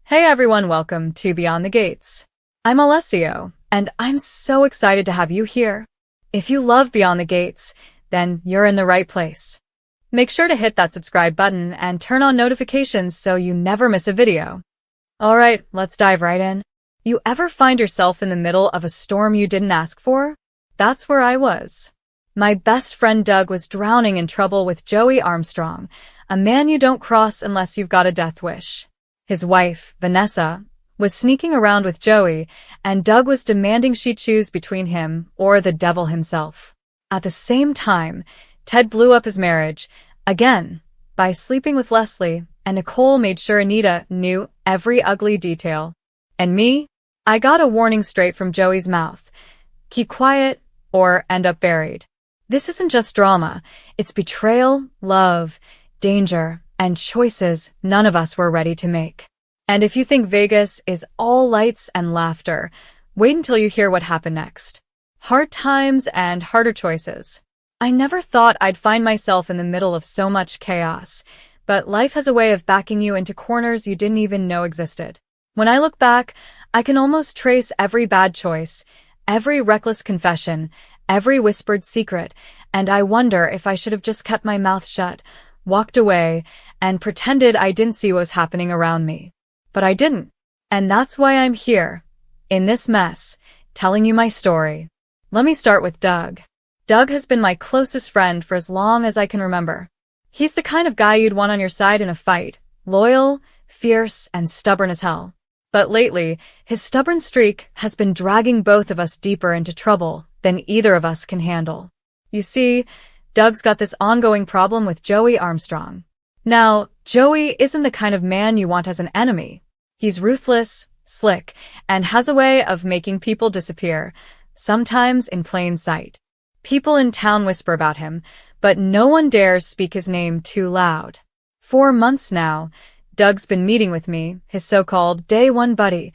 Hey everyone, welcome to Beyond the Gates. I'm Alessio, and I'm so excited to have you here. If you love Beyond the Gates, then you're in the right place. Make sure to hit that subscribe button and turn on notifications so you never miss a video. Alright, let's dive right in. You ever find yourself in the middle of a storm you didn't ask for? That's where I was. My best friend Doug was drowning in trouble with Joey Armstrong, a man you don't cross unless you've got a death wish. His wife, Vanessa, was sneaking around with Joey, and Doug was demanding she choose between him or the devil himself. At the same time, Ted blew up his marriage, again, by sleeping with Leslie, and Nicole made sure Anita knew every ugly detail. And me? I got a warning straight from Joey's mouth. Keep quiet, or end up buried. This isn't just drama, it's betrayal, love, danger, and choices none of us were ready to make. And if you think Vegas is all lights and laughter, wait until you hear what happened next. Hard times and harder choices. I never thought I'd find myself in the middle of so much chaos, but life has a way of backing you into corners you didn't even know existed. When I look back, I can almost trace every bad choice, every reckless confession, every whispered secret, and I wonder if I should have just kept my mouth shut, walked away, and pretended I didn't see what was happening around me. But I didn't. And that's why I'm here, in this mess, telling you my story. Let me start with Doug. Doug has been my closest friend for as long as I can remember. He's the kind of guy you'd want on your side in a fight, loyal, fierce, and stubborn as hell. But lately, his stubborn streak has been dragging both of us deeper into trouble than either of us can handle. You see, Doug's got this ongoing problem with Joey Armstrong. Now, Joey isn't the kind of man you want as an enemy. He's ruthless, slick, and has a way of making people disappear, sometimes in plain sight. People in town whisper about him, but no one dares speak his name too loud. For months now, Doug's been meeting with me, his so-called day one buddy,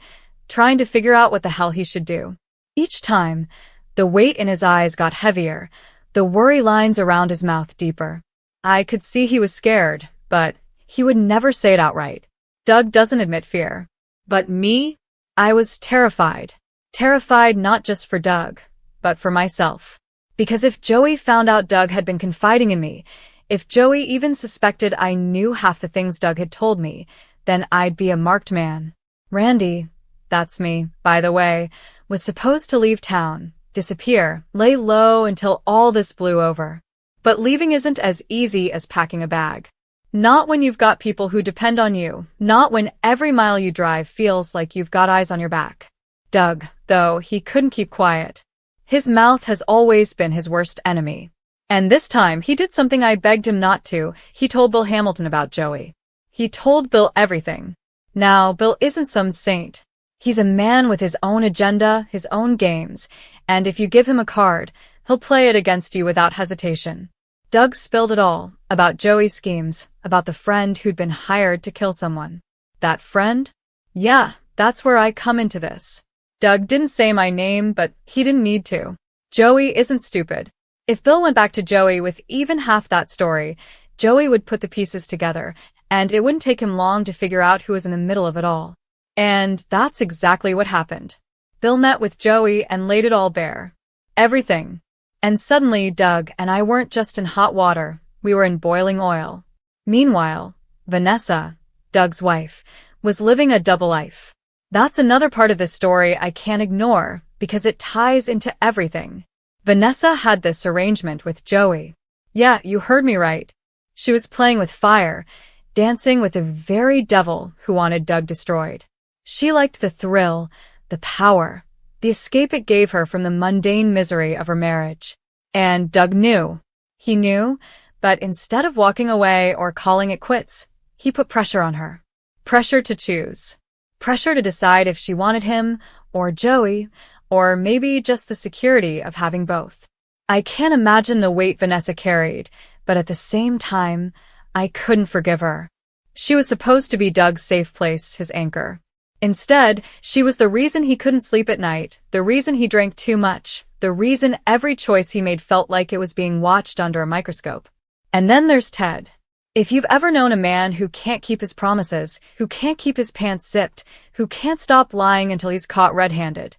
trying to figure out what the hell he should do. Each time, the weight in his eyes got heavier, the worry lines around his mouth deeper. I could see he was scared, but he would never say it outright. Doug doesn't admit fear. But me? I was terrified. Terrified not just for Doug, but for myself. Because if Joey found out Doug had been confiding in me, if Joey even suspected I knew half the things Doug had told me, then I'd be a marked man. Randy, that's me, by the way, was supposed to leave town, disappear, lay low until all this blew over. But leaving isn't as easy as packing a bag. Not when you've got people who depend on you, not when every mile you drive feels like you've got eyes on your back. Doug, though, he couldn't keep quiet. His mouth has always been his worst enemy. And this time, he did something I begged him not to. He told Bill Hamilton about Joey. He told Bill everything. Now, Bill isn't some saint. He's a man with his own agenda, his own games, and if you give him a card, he'll play it against you without hesitation. Doug spilled it all, about Joey's schemes, about the friend who'd been hired to kill someone. That friend? Yeah, that's where I come into this. Doug didn't say my name, but he didn't need to. Joey isn't stupid. If Bill went back to Joey with even half that story, Joey would put the pieces together, and it wouldn't take him long to figure out who was in the middle of it all. And that's exactly what happened. Bill met with Joey and laid it all bare. Everything. And suddenly, Doug and I weren't just in hot water, we were in boiling oil. Meanwhile, Vanessa, Doug's wife, was living a double life. That's another part of this story I can't ignore, because it ties into everything. Vanessa had this arrangement with Joey. Yeah, you heard me right. She was playing with fire, dancing with the very devil who wanted Doug destroyed. She liked the thrill, the power, the escape it gave her from the mundane misery of her marriage. And Doug knew. He knew, but instead of walking away or calling it quits, he put pressure on her. Pressure to choose. Pressure to decide if she wanted him, or Joey, or maybe just the security of having both. I can't imagine the weight Vanessa carried, but at the same time, I couldn't forgive her. She was supposed to be Doug's safe place, his anchor. Instead, she was the reason he couldn't sleep at night, the reason he drank too much, the reason every choice he made felt like it was being watched under a microscope. And then there's Ted. If you've ever known a man who can't keep his promises, who can't keep his pants zipped, who can't stop lying until he's caught red-handed,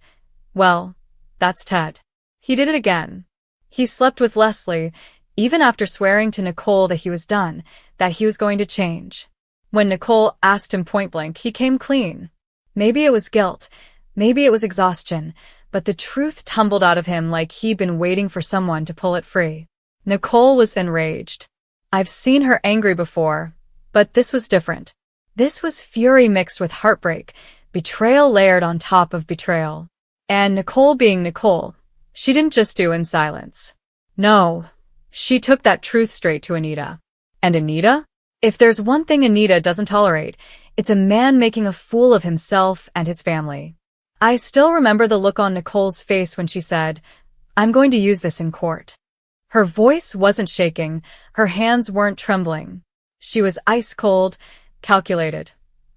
well, that's Ted. He did it again. He slept with Leslie, even after swearing to Nicole that he was done, that he was going to change. When Nicole asked him point-blank, he came clean. Maybe it was guilt, maybe it was exhaustion, but the truth tumbled out of him like he'd been waiting for someone to pull it free. Nicole was enraged. I've seen her angry before, but this was different. This was fury mixed with heartbreak, betrayal layered on top of betrayal. And Nicole being Nicole, she didn't just do in silence. No, she took that truth straight to Anita. And Anita? If there's one thing Anita doesn't tolerate, it's a man making a fool of himself and his family. I still remember the look on Nicole's face when she said, "I'm going to use this in court." Her voice wasn't shaking, her hands weren't trembling. She was ice-cold, calculated,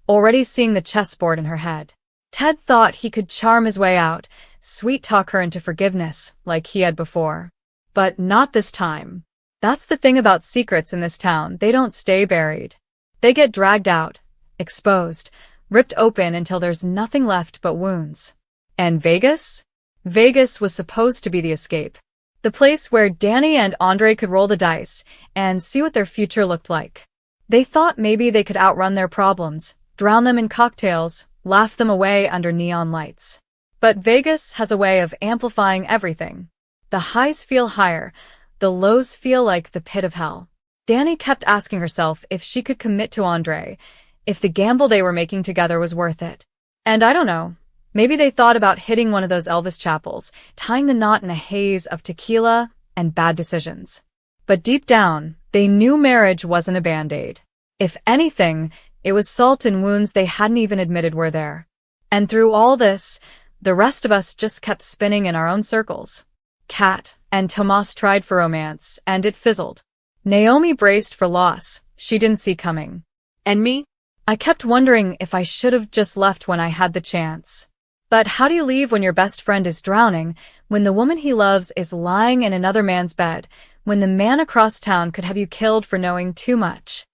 already seeing the chessboard in her head. Ted thought he could charm his way out, sweet-talk her into forgiveness like he had before. But not this time. That's the thing about secrets in this town, they don't stay buried. They get dragged out, exposed, ripped open until there's nothing left but wounds. And Vegas? Vegas was supposed to be the escape. The place where Dani and Andre could roll the dice and see what their future looked like. They thought maybe they could outrun their problems, drown them in cocktails, laugh them away under neon lights. But Vegas has a way of amplifying everything. The highs feel higher, the lows feel like the pit of hell. Dani kept asking herself if she could commit to Andre, if the gamble they were making together was worth it. And I don't know. Maybe they thought about hitting one of those Elvis chapels, tying the knot in a haze of tequila and bad decisions. But deep down, they knew marriage wasn't a band-aid. If anything, it was salt in wounds they hadn't even admitted were there. And through all this, the rest of us just kept spinning in our own circles. Kat and Tomás tried for romance, and it fizzled. Naomi braced for loss she didn't see coming. And me? I kept wondering if I should have just left when I had the chance. But how do you leave when your best friend is drowning, when the woman he loves is lying in another man's bed, when the man across town could have you killed for knowing too much?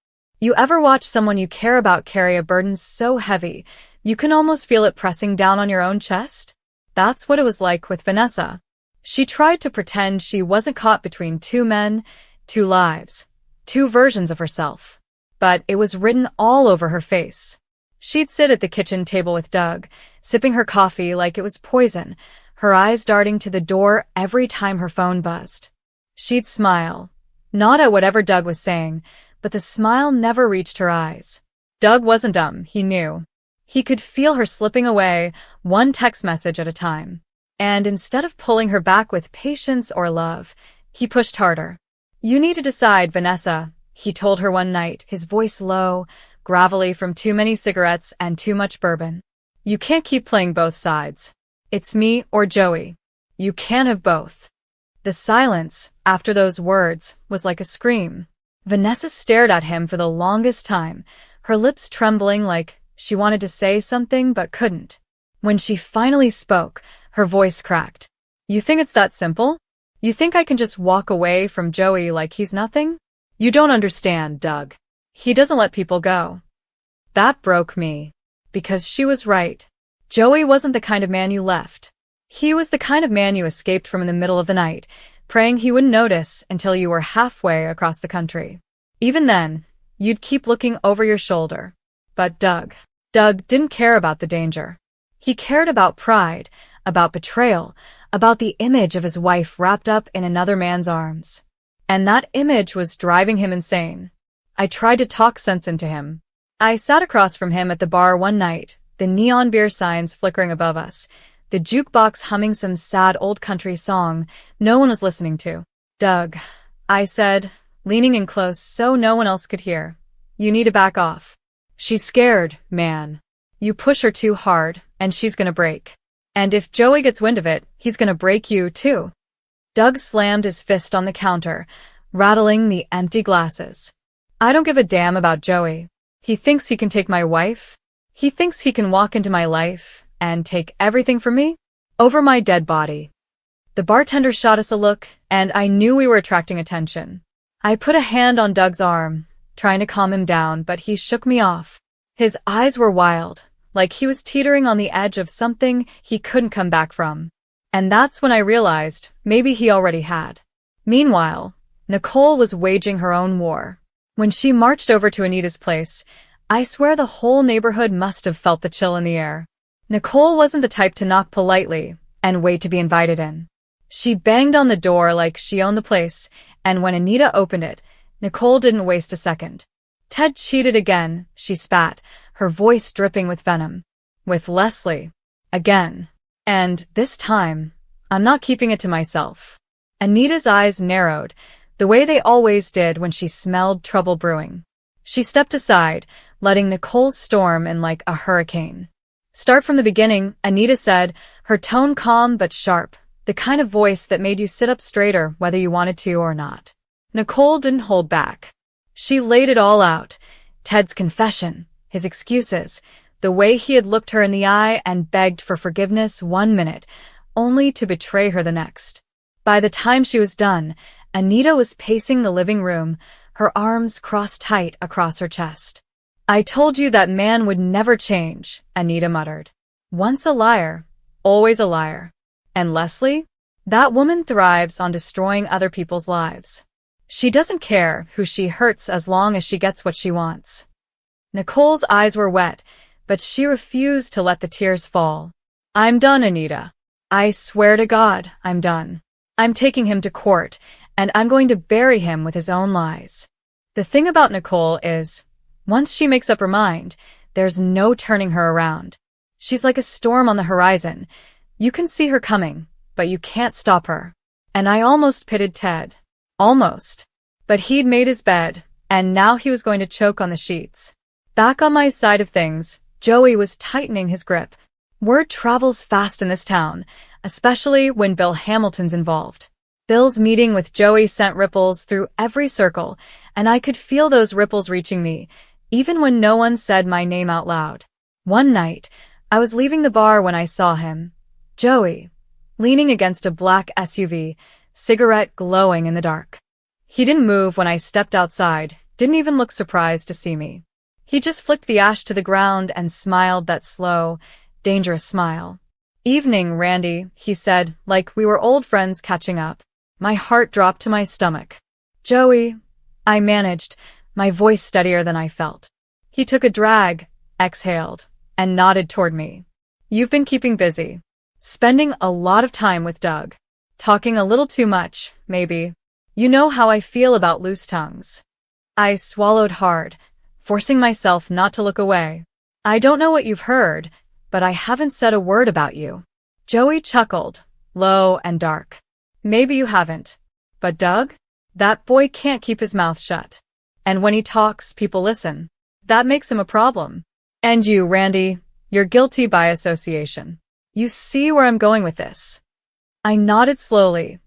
You ever watch someone you care about carry a burden so heavy, you can almost feel it pressing down on your own chest? That's what it was like with Vanessa. She tried to pretend she wasn't caught between two men, two lives, two versions of herself. But it was written all over her face. She'd sit at the kitchen table with Doug, sipping her coffee like it was poison, her eyes darting to the door every time her phone buzzed. She'd smile, not at whatever Doug was saying, but the smile never reached her eyes. Doug wasn't dumb, he knew. He could feel her slipping away, one text message at a time. And instead of pulling her back with patience or love, he pushed harder. "You need to decide, Vanessa," he told her one night, his voice low, gravelly from too many cigarettes and too much bourbon. "You can't keep playing both sides. It's me or Joey. You can't have both." The silence, after those words, was like a scream. Vanessa stared at him for the longest time, her lips trembling like she wanted to say something but couldn't. When she finally spoke, her voice cracked. "You think it's that simple? You think I can just walk away from Joey like he's nothing? You don't understand, Doug. He doesn't let people go." That broke me. Because she was right. Joey wasn't the kind of man you left. He was the kind of man you escaped from in the middle of the night, praying he wouldn't notice until you were halfway across the country. Even then, you'd keep looking over your shoulder. But Doug didn't care about the danger. He cared about pride, about betrayal, about the image of his wife wrapped up in another man's arms. And that image was driving him insane. I tried to talk sense into him. I sat across from him at the bar one night, the neon beer signs flickering above us, the jukebox humming some sad old country song no one was listening to. "Doug," I said, leaning in close so no one else could hear, "you need to back off. She's scared, man. You push her too hard, and she's gonna break. And if Joey gets wind of it, he's gonna break you too." Doug slammed his fist on the counter, rattling the empty glasses. "I don't give a damn about Joey. He thinks he can take my wife. He thinks he can walk into my life and take everything from me, over my dead body." The bartender shot us a look, and I knew we were attracting attention. I put a hand on Doug's arm. trying to calm him down, but he shook me off. His eyes were wild, like he was teetering on the edge of something he couldn't come back from. And that's when I realized maybe he already had. Meanwhile, Nicole was waging her own war. When she marched over to Anita's place, I swear the whole neighborhood must have felt the chill in the air. Nicole wasn't the type to knock politely and wait to be invited in. She banged on the door like she owned the place, and when Anita opened it, Nicole didn't waste a second. Ted cheated again, she spat, her voice dripping with venom. With Leslie. Again. And this time, I'm not keeping it to myself. Anita's eyes narrowed, the way they always did when she smelled trouble brewing. She stepped aside, letting Nicole storm in like a hurricane. Start from the beginning, Anita said, her tone calm but sharp, the kind of voice that made you sit up straighter whether you wanted to or not. Nicole didn't hold back. She laid it all out. Ted's confession, his excuses, the way he had looked her in the eye and begged for forgiveness 1 minute, only to betray her the next. By the time she was done, Anita was pacing the living room, her arms crossed tight across her chest. I told you that man would never change, Anita muttered. Once a liar, always a liar. And Leslie? That woman thrives on destroying other people's lives. She doesn't care who she hurts as long as she gets what she wants. Nicole's eyes were wet, but she refused to let the tears fall. I'm done, Anita. I swear to God, I'm done. I'm taking him to court, and I'm going to bury him with his own lies. The thing about Nicole is, once she makes up her mind, there's no turning her around. She's like a storm on the horizon. You can see her coming, but you can't stop her. And I almost pitied Ted. Almost. But he'd made his bed, and now he was going to choke on the sheets. Back on my side of things, Joey was tightening his grip. Word travels fast in this town, especially when Bill Hamilton's involved. Bill's meeting with Joey sent ripples through every circle, and I could feel those ripples reaching me, even when no one said my name out loud. One night, I was leaving the bar when I saw him, Joey, leaning against a black SUV, cigarette glowing in the dark. He didn't move when I stepped outside, didn't even look surprised to see me. He just flicked the ash to the ground and smiled that slow, dangerous smile. Evening, Randy, he said, like we were old friends catching up. My heart dropped to my stomach. Joey, I managed, my voice steadier than I felt. He took a drag, exhaled, and nodded toward me. You've been keeping busy. Spending a lot of time with Doug. Talking a little too much, maybe. You know how I feel about loose tongues. I swallowed hard, forcing myself not to look away. I don't know what you've heard, but I haven't said a word about you. Joey chuckled, low and dark. Maybe you haven't. But Doug? That boy can't keep his mouth shut. And when he talks, people listen. That makes him a problem. And you, Randy, you're guilty by association. You see where I'm going with this. I nodded slowly,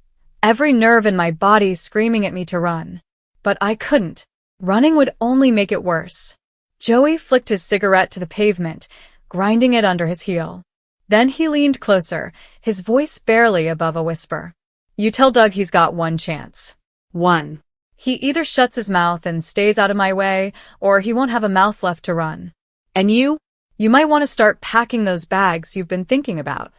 every nerve in my body screaming at me to run. But I couldn't. Running would only make it worse. Joey flicked his cigarette to the pavement, grinding it under his heel. Then he leaned closer, his voice barely above a whisper. You tell Doug he's got one chance. One. He either shuts his mouth and stays out of my way, or he won't have a mouth left to run. And you? You might want to start packing those bags you've been thinking about.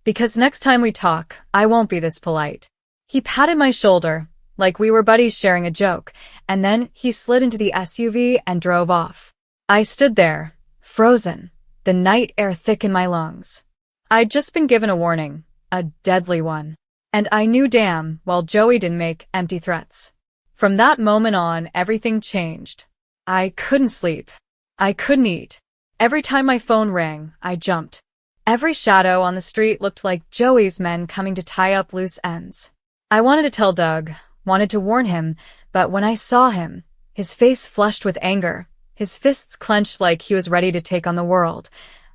Because next time we talk, I won't be this polite. He patted my shoulder, like we were buddies sharing a joke, and then he slid into the SUV and drove off. I stood there, frozen, the night air thick in my lungs. I'd just been given a warning, a deadly one. And I knew damn well Joey didn't make empty threats. From that moment on, everything changed. I couldn't sleep. I couldn't eat. Every time my phone rang, I jumped. Every shadow on the street looked like Joey's men coming to tie up loose ends. I wanted to tell Doug, wanted to warn him, but when I saw him, his face flushed with anger, his fists clenched like he was ready to take on the world,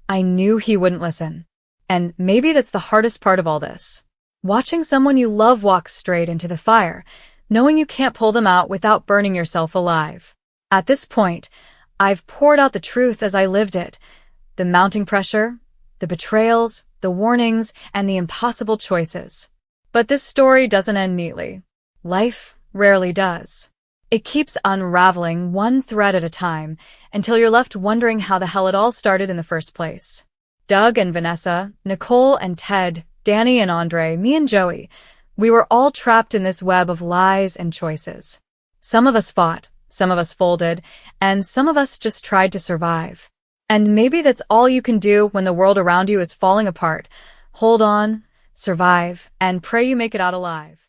I knew he wouldn't listen. And maybe that's the hardest part of all this. Watching someone you love walk straight into the fire, knowing you can't pull them out without burning yourself alive. At this point, I've poured out the truth as I lived it. The mounting pressure, the betrayals, the warnings, and the impossible choices. But this story doesn't end neatly. Life rarely does. It keeps unraveling one thread at a time until you're left wondering how the hell it all started in the first place. Doug and Vanessa, Nicole and Ted, Dani and Andre, me and Joey. We were all trapped in this web of lies and choices. Some of us fought, some of us folded, and some of us just tried to survive. And maybe that's all you can do when the world around you is falling apart. Hold on, survive, and pray you make it out alive.